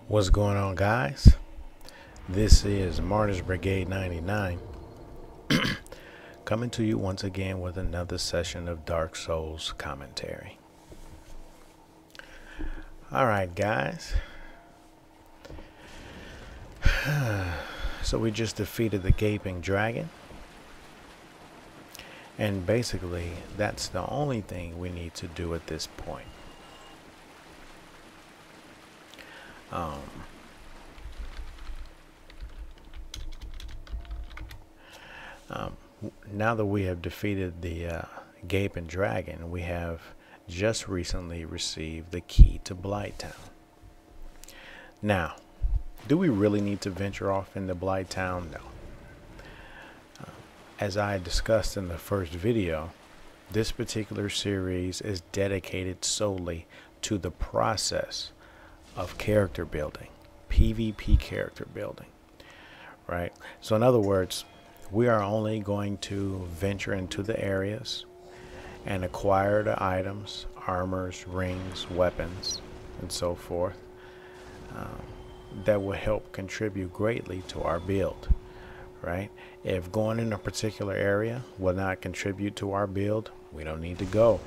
What's going on, guys? This is Martyrs Brigade 99 coming to you once again with another session of Dark Souls commentary. Alright, guys. So we just defeated the Gaping Dragon. And basically, that's the only thing we need to do at this point. Now that we have defeated the Gaping Dragon, we have just recently received the key to Blighttown. Now, do we really need to venture off into Blighttown? No. As I discussed in the first video, this particular series is dedicated solely to the process of character building, PvP character building, right? So in other words, we are only going to venture into the areas and acquire the items, armors, rings, weapons, and so forth that will help contribute greatly to our build, right? If going in a particular area will not contribute to our build, we don't need to go.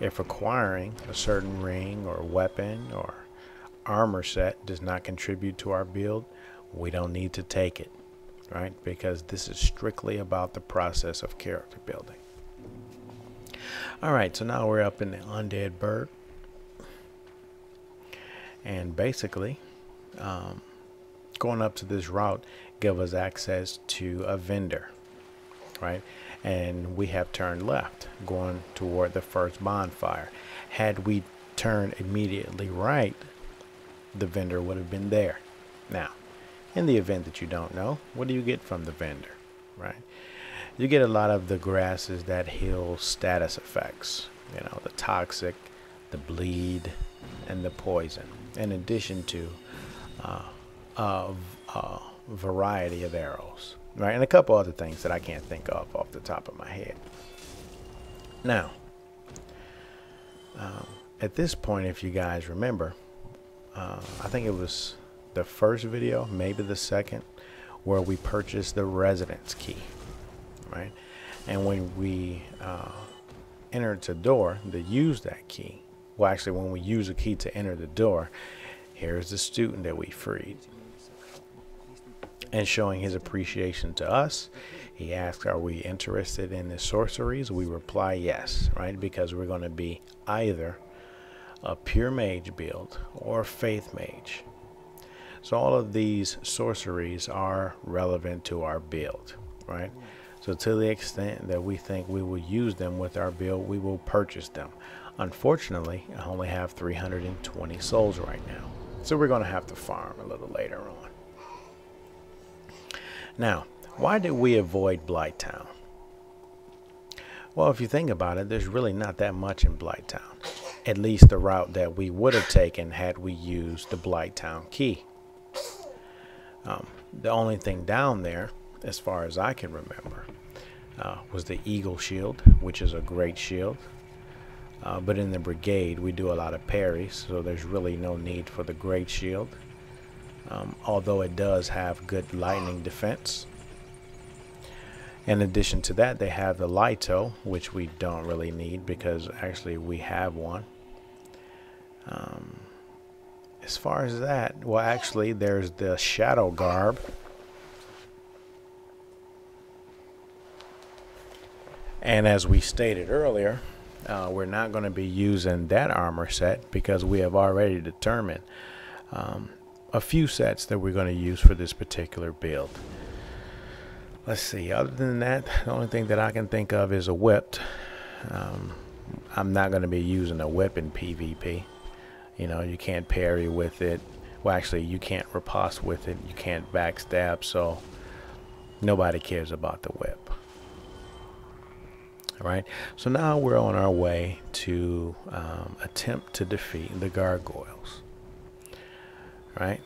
If acquiring a certain ring or weapon or armor set does not contribute to our build, we don't need to take it, right? Because this is strictly about the process of character building. Alright, so now we're up in the Undeadburg. And basically, going up to this route give us access to a vendor, right? And we have turned left, going toward the first bonfire. Had we turned immediately right, the vendor would have been there. Now, in the event that you don't know, what do you get from the vendor, right? You get a lot of the grasses that heal status effects, you know, the toxic, the bleed, and the poison, in addition to a variety of arrows, right? And a couple other things that I can't think of off the top of my head. Now, at this point, if you guys remember, I think it was the first video, maybe the second, where we purchased the residence key, right? And when we entered the door to use that key, well, actually, when we use a key to enter the door, here's the student that we freed. And showing his appreciation to us, he asked, are we interested in the sorceries? We reply yes, right? Because we're going to be either a pure mage build or faith mage. So all of these sorceries are relevant to our build, right? So to the extent that we think we will use them with our build, we will purchase them. Unfortunately, I only have 320 souls right now, so we're going to have to farm a little later on. Now, why did we avoid Blighttown? Well, if you think about it, there's really not that much in Blighttown. At least the route that we would have taken had we used the Blighttown key. The only thing down there, as far as I can remember, was the Eagle Shield, which is a great shield. But in the brigade, we do a lot of parries, so there's really no need for the great shield. Although it does have good lightning defense. In addition to that, they have the Lito, which we don't really need because actually we have one. As far as that, well, actually there's the Shadow Garb. And as we stated earlier, we're not going to be using that armor set because we have already determined a few sets that we're going to use for this particular build. Let's see, other than that, the only thing that I can think of is a whip. I'm not going to be using a whip in PvP. You know, you can't parry with it. Well, actually, you can't riposte with it. You can't backstab, so nobody cares about the whip. Alright, so now we're on our way to attempt to defeat the Gargoyles. Right?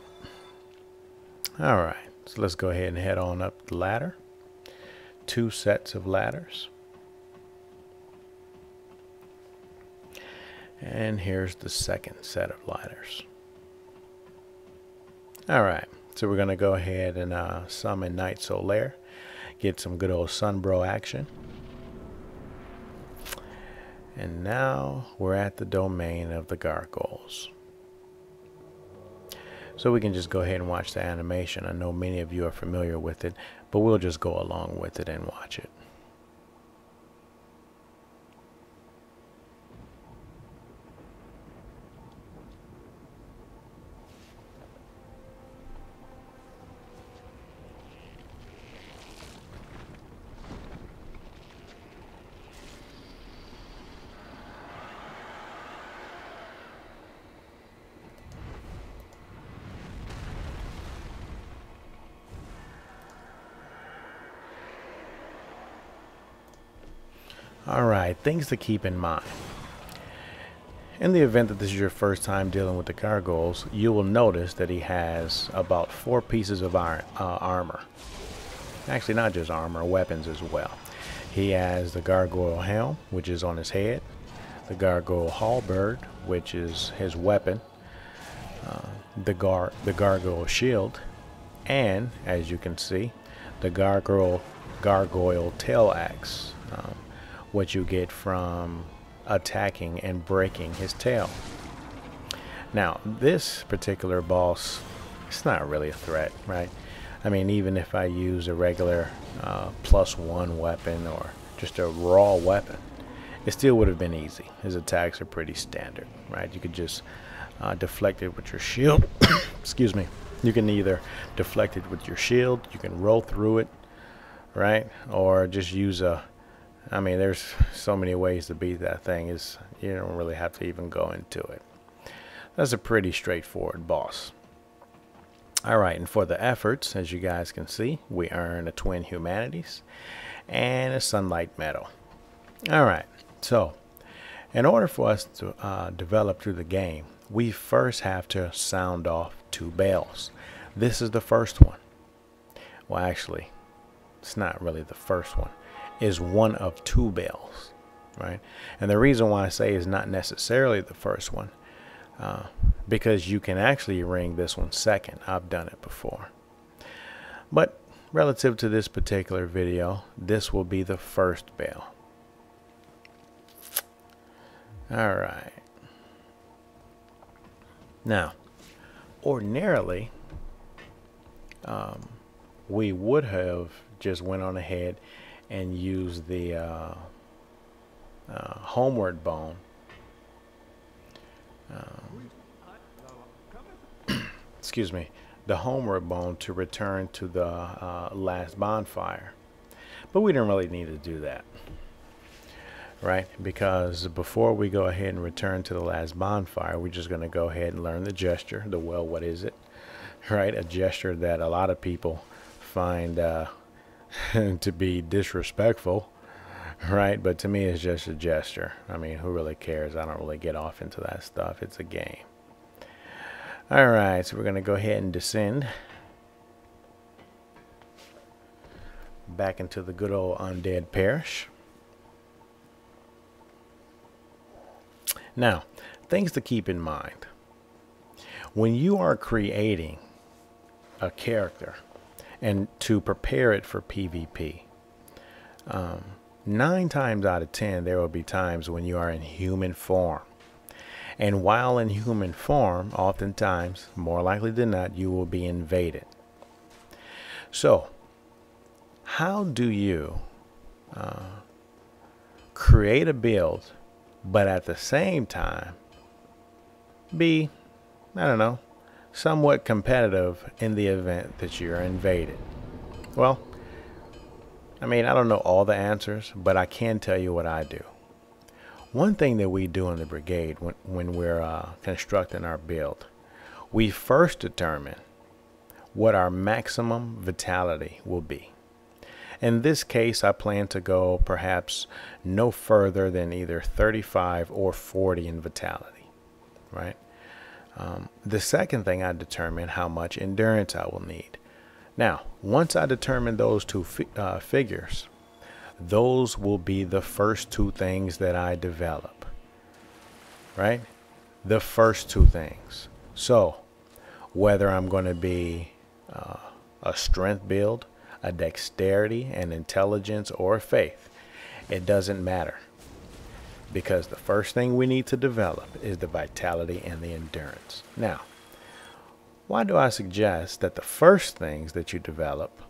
Alright, so let's go ahead and head on up the ladder. 2 sets of ladders. And here's the second set of ladders. Alright, so we're going to go ahead and summon Night Solaire. Get some good old Sunbro action. And now we're at the domain of the Gargoyles. So we can just go ahead and watch the animation. I know many of you are familiar with it, but we'll just go along with it and watch it. Alright, things to keep in mind. In the event that this is your first time dealing with the Gargoyles, you will notice that he has about 4 pieces of armor. Actually, not just armor, weapons as well. He has the Gargoyle Helm, which is on his head, the Gargoyle Halberd, which is his weapon, the Gargoyle Shield, and, as you can see, the Gargoyle Tail Axe. What you get from attacking and breaking his tail. Now, this particular boss, it's not really a threat, right? I mean, even if I use a regular +1 weapon or just a raw weapon, it still would have been easy. His attacks are pretty standard, right? You could just deflect it with your shield. Excuse me. You can either deflect it with your shield, you can roll through it, right? Or just use a I mean, there's so many ways to beat that thing. You don't really have to even go into it. That's a pretty straightforward boss. Alright, and for the efforts, as you guys can see, we earn a Twin Humanities and a Sunlight Medal. Alright, so in order for us to develop through the game, we first have to sound off 2 bells. This is the first one. Well, actually, it's not really the first one. Is one of 2 bells, right? And the reason why I say is not necessarily the first one, because you can actually ring this one second. I've done it before. But relative to this particular video, this will be the first bell. All right. Now, ordinarily, we would have just went on ahead and use the homeward bone. Excuse me, the homeward bone to return to the last bonfire. But we didn't really need to do that, right? Because before we go ahead and return to the last bonfire, we're just going to go ahead and learn the gesture, the well, what is it? Right? A gesture that a lot of people find to be disrespectful, right? But to me, it's just a gesture. I mean, who really cares? I don't really get off into that stuff. It's a game. All right, so we're going to go ahead and descend back into the good old Undead Parish. Now, things to keep in mind. When you are creating a character and to prepare it for PvP, 9 times out of 10, there will be times when you are in human form. And while in human form, oftentimes, more likely than not, you will be invaded. So, how do you create a build, but at the same time, be, I don't know, somewhat competitive in the event that you're invaded? Well, I mean, I don't know all the answers, but I can tell you what I do. One thing that we do in the brigade when we're constructing our build, we first determine what our maximum vitality will be. In this case, I plan to go perhaps no further than either 35 or 40 in vitality, right? The second thing, I determine how much endurance I will need. Now, once I determine those 2 figures, those will be the first 2 things that I develop, right? The first 2 things. So, whether I'm going to be a strength build, a dexterity, an intelligence, or a faith. It doesn't matter, because the first thing we need to develop is the vitality and the endurance. Now, why do I suggest that the first things that you develop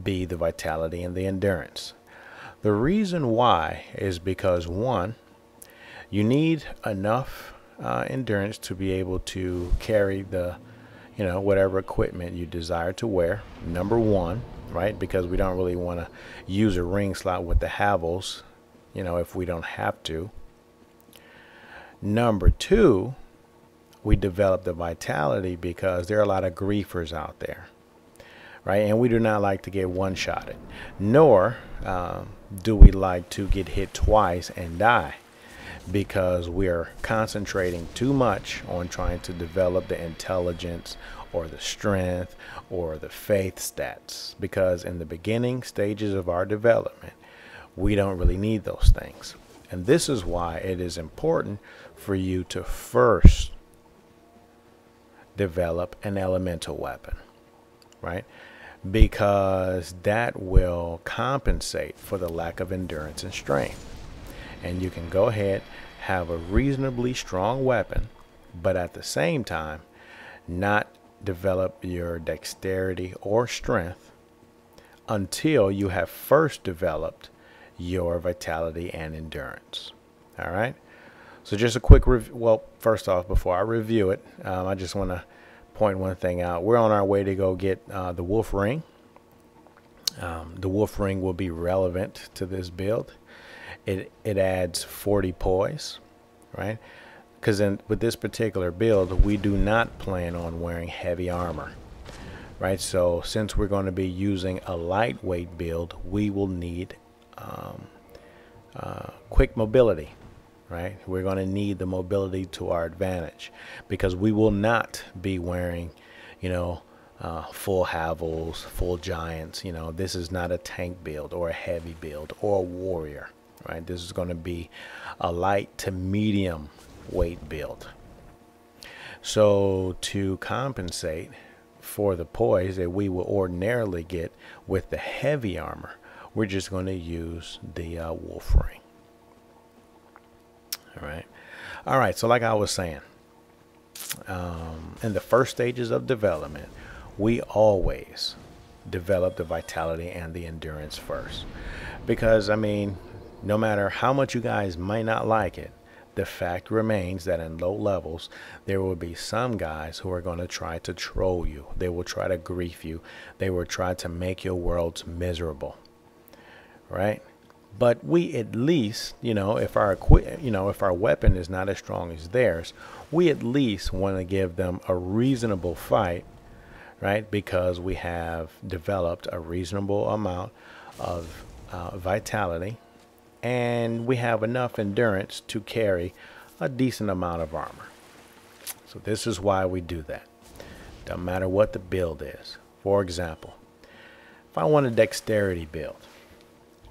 be the vitality and the endurance? The reason why is because, one, you need enough endurance to be able to carry the, whatever equipment you desire to wear. Number one, right? Because we don't really want to use a ring slot with the Havels, if we don't have to. Number two, we develop the vitality because there are a lot of griefers out there, right? And we do not like to get one-shotted, nor do we like to get hit twice and die, because we're concentrating too much on trying to develop the intelligence or the strength or the faith stats, because in the beginning stages of our development, we don't really need those things. And this is why it is important for you to first develop an elemental weapon, right? Because that will compensate for the lack of endurance and strength. And you can go ahead, have a reasonably strong weapon, but at the same time not develop your dexterity or strength until you have first developed your vitality and endurance. All right, so just a quick review. Well, first off, before I review it, I just want to point one thing out. We're on our way to go get the wolf ring. The wolf ring will be relevant to this build. It adds 40 poise, right? Because with this particular build, we do not plan on wearing heavy armor, right? So since we're going to be using a lightweight build, we will need quick mobility, right? We're going to need the mobility to our advantage, because we will not be wearing, full Havels, full giants. This is not a tank build or a heavy build or a warrior, right? This is going to be a light to medium weight build. So to compensate for the poise that we will ordinarily get with the heavy armor, we're just going to use the wolf ring. All right, so like I was saying, in the first stages of development, we always develop the vitality and the endurance first, because no matter how much you guys might not like it, the fact remains that in low levels, there will be some guys who are going to try to troll you. They will try to grief you. They will try to make your worlds miserable, right? But we at least, if our weapon is not as strong as theirs, we at least want to give them a reasonable fight, right? Because we have developed a reasonable amount of vitality, and we have enough endurance to carry a decent amount of armor. So this is why we do that. Doesn't matter what the build is. For example, if I want a dexterity build,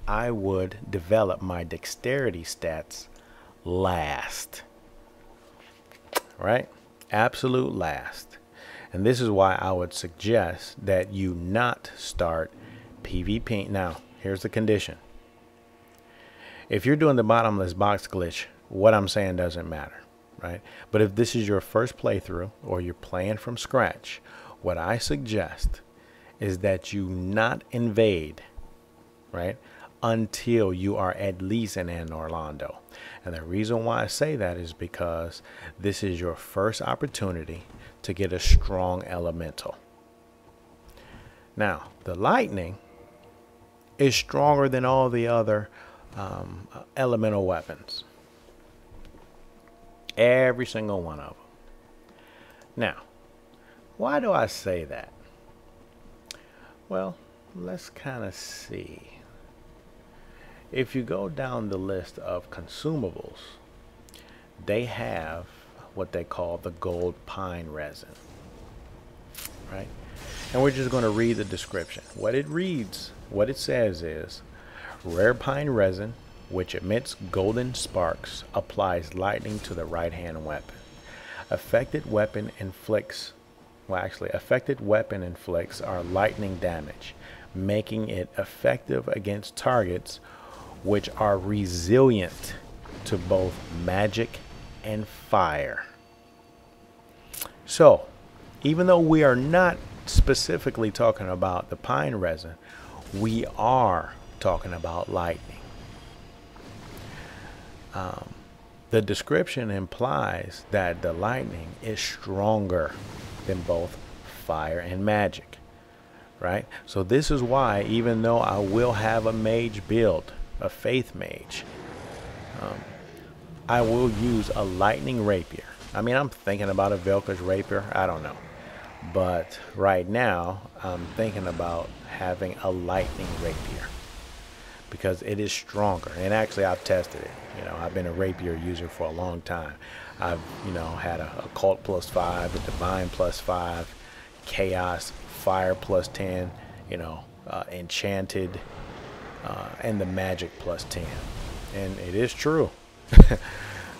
I would develop my dexterity stats last, right? Absolute last. And this is why I would suggest that you not start PvP. Now, here's the condition. If you're doing the bottomless box glitch, what I'm saying doesn't matter, right? But if this is your first playthrough or you're playing from scratch, what I suggest is that you not invade, right, until you are at least in Orlando. And the reason why I say that is because this is your first opportunity to get a strong elemental. Now, the lightning is stronger than all the other elemental weapons. Every single one of them. Now, why do I say that? Well, let's kind of see. If you go down the list of consumables, they have what they call the gold pine resin, right? And we're just going to read the description. What it reads, what it says is, rare pine resin, which emits golden sparks, applies lightning to the right hand weapon. Affected weapon inflicts, well actually, affected weapon inflicts are lightning damage, making it effective against targets which are resilient to both magic and fire. So, even though we are not specifically talking about the pine resin, we are talking about lightning. The description implies that the lightning is stronger than both fire and magic, right? So this is why, even though I will have a mage build, a faith mage, I will use a lightning rapier. I mean, I'm thinking about a Velka's rapier. I don't know. But right now, I'm thinking about having a lightning rapier because it is stronger. And actually, I've tested it. You know, I've been a rapier user for a long time. I've, you know, had a occult +5, a divine +5, chaos, fire +10, you know, enchanted, and the magic +10. And it is true.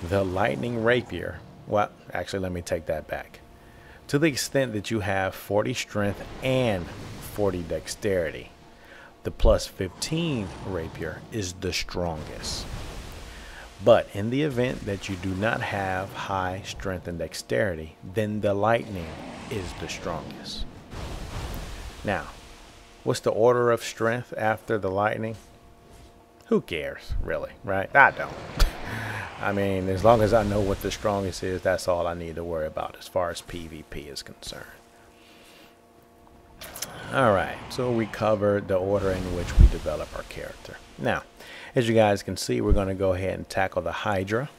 The lightning rapier, well, actually, let me take that back. To the extent that you have 40 strength and 40 dexterity, the +15 rapier is the strongest. But in the event that you do not have high strength and dexterity, then the lightning is the strongest. Now, what's the order of strength after the lightning? Who cares, really, right? I don't. I mean, as long as I know what the strongest is, that's all I need to worry about as far as PvP is concerned. Alright, so we covered the order in which we develop our character. Now, as you guys can see, we're going to go ahead and tackle the Hydra.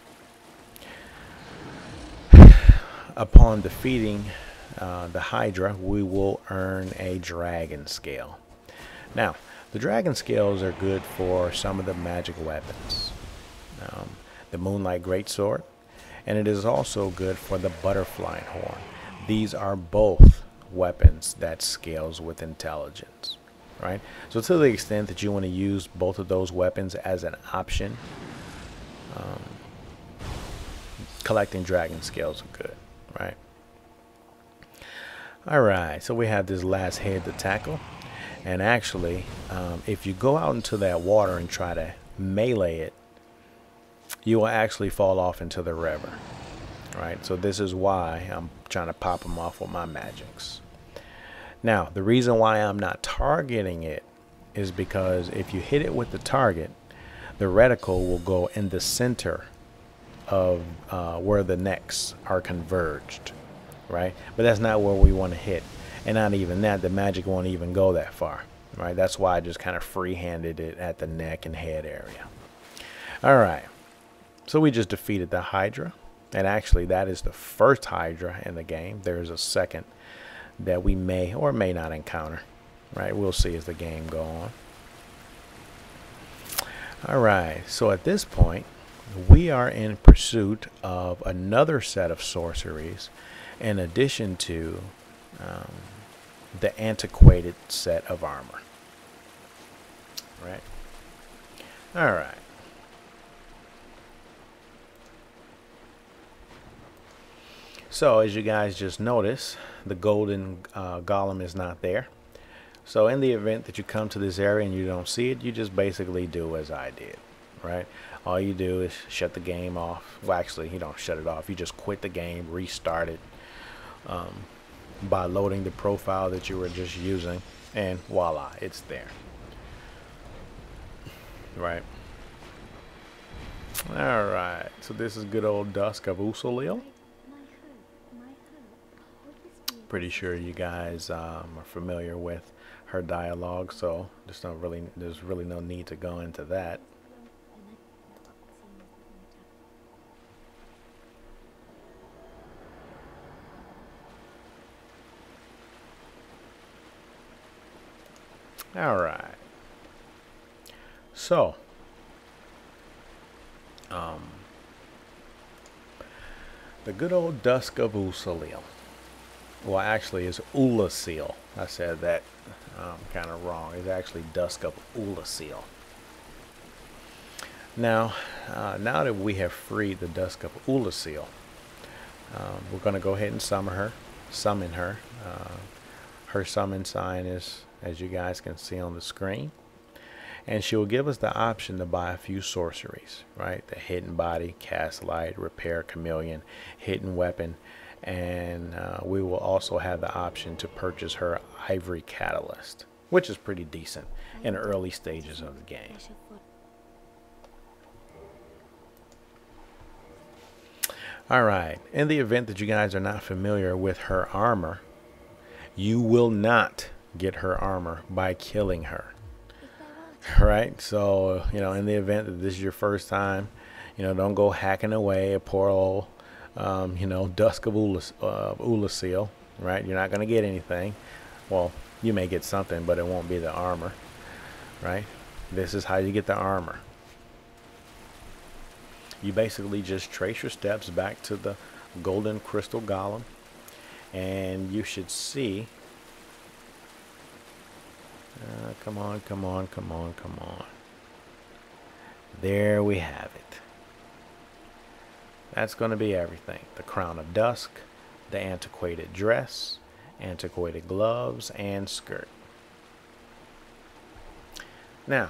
Upon defeating the Hydra, we will earn a dragon scale. Now, the dragon scales are good for some of the magic weapons. The Moonlight Greatsword, and it is also good for the Butterfly Horn. These are both weapons that scales with intelligence, right? So to the extent that you want to use both of those weapons as an option, collecting dragon scales are good, right? Alright, so we have this last head to tackle, and actually if you go out into that water and try to melee it, you will actually fall off into the river, right? So this is why I'm trying to pop them off with my magics. Now, the reason why I'm not targeting it is because if you hit it with the target, the reticle will go in the center of where the necks are converged, right? But that's not where we want to hit. And not even that, the magic won't even go that far, right? That's why I just kind of free-handed it at the neck and head area. All right. So we just defeated the Hydra, and actually that is the first Hydra in the game. There's a second that we may or may not encounter, right? We'll see as the game goes on. Alright, so at this point we are in pursuit of another set of sorceries in addition to the antiquated set of armor, right? Alright. So as you guys just noticed, the golden golem is not there. So in the event that you come to this area and you don't see it, you just basically do as I did, right? All you do is shut the game off. Well, actually, you don't shut it off. You just quit the game, restart it by loading the profile that you were just using, and voila, it's there, right? All right, so this is good old Dusk of Oolacile. Pretty sure you guys are familiar with her dialogue, so there's really no need to go into that. All right. So, the good old Dusk of Oolacile. Well, actually, it's Oolacile. I said that kind of wrong. It's actually Dusk of Oolacile. Now, now that we have freed the Dusk of Oolacile, We're going to go ahead and summon her. Her summon sign is, as you guys can see on the screen. And she will give us the option to buy a few sorceries, right? The hidden body, cast light, repair chameleon, hidden weapon, and we will also have the option to purchase her ivory catalyst, which is pretty decent in the early stages of the game. Alright, in the event that you guys are not familiar with her armor, you will not get her armor by killing her. Right, so in the event that this is your first time, don't go hacking away a poor old Dusk of Oolacile, right? You're not going to get anything. Well, you may get something, but it won't be the armor, right? This is how you get the armor. You basically just trace your steps back to the golden crystal golem, and you should see. Come on. There we have it. That's going to be everything. The crown of dusk, the antiquated dress, antiquated gloves, and skirt. Now,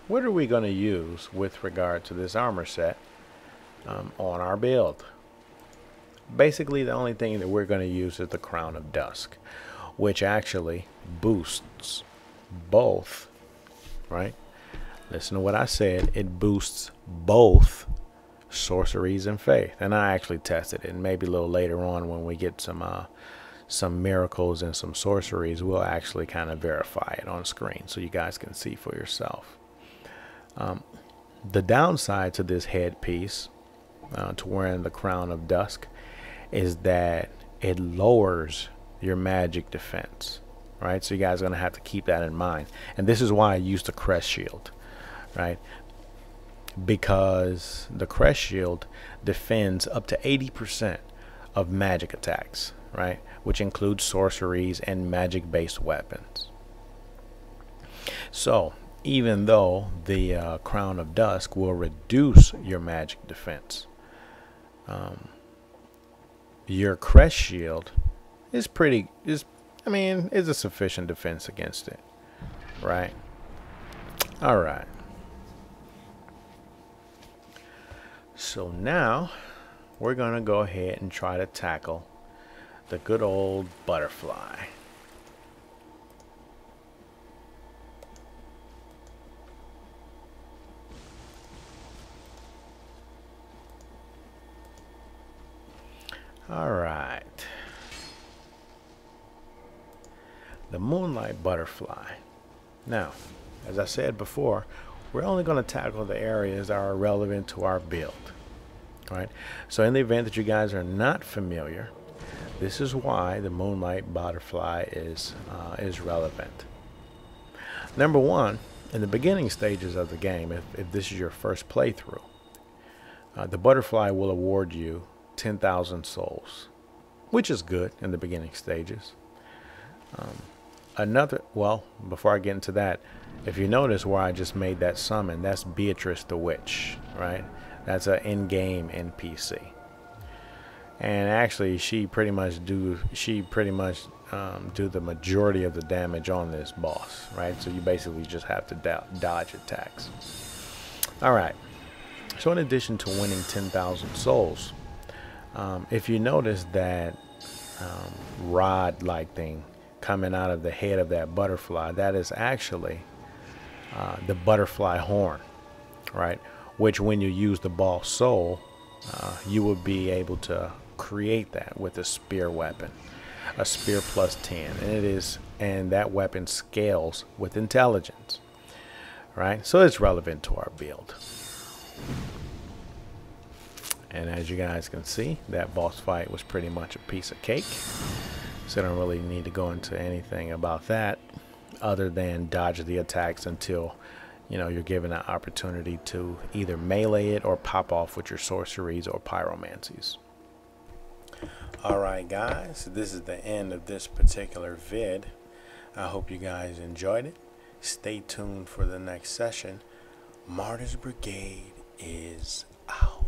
what are we going to use with regard to this armor set on our build? Basically, the only thing that we're going to use is the crown of dusk, which actually boosts both, right? Listen to what I said. It boosts both sorceries and faith. And I actually tested it. And maybe a little later on when we get some miracles and some sorceries, we'll actually kind of verify it on screen so you guys can see for yourself. The downside to this headpiece, to wearing the crown of dusk, is that it lowers your magic defense, right? So you guys are going to have to keep that in mind. And this is why I use the crest shield, right? Because the crest shield defends up to 80% of magic attacks, right? Which includes sorceries and magic based weapons. So even though the crown of dusk will reduce your magic defense, your crest shield is a sufficient defense against it, right? All right. So now we're going to go ahead and try to tackle the good old butterfly. All right. The Moonlight Butterfly. Now, as I said before, we're only going to tackle the areas that are relevant to our build. Right? So in the event that you guys are not familiar, this is why the Moonlight Butterfly is relevant. Number one, in the beginning stages of the game, if this is your first playthrough, the butterfly will award you 10,000 souls, which is good in the beginning stages. Well, before I get into that, if you notice where I just made that summon, that's Beatrice the Witch, right? That's an in-game NPC. And actually, she pretty much do the majority of the damage on this boss, right? So you basically just have to dodge attacks. All right. So in addition to winning 10,000 souls, if you notice that rod-like thing coming out of the head of that butterfly, that is actually the butterfly horn, right? Which when you use the ball soul, you will be able to create that with a spear weapon, a spear plus 10, and that weapon scales with intelligence, right? So it's relevant to our build. And as you guys can see, that boss fight was pretty much a piece of cake. So I don't really need to go into anything about that other than dodge the attacks until you're given an opportunity to either melee it or pop off with your sorceries or pyromancies. Alright guys, this is the end of this particular vid. I hope you guys enjoyed it. Stay tuned for the next session. Martyr's Brigade is out.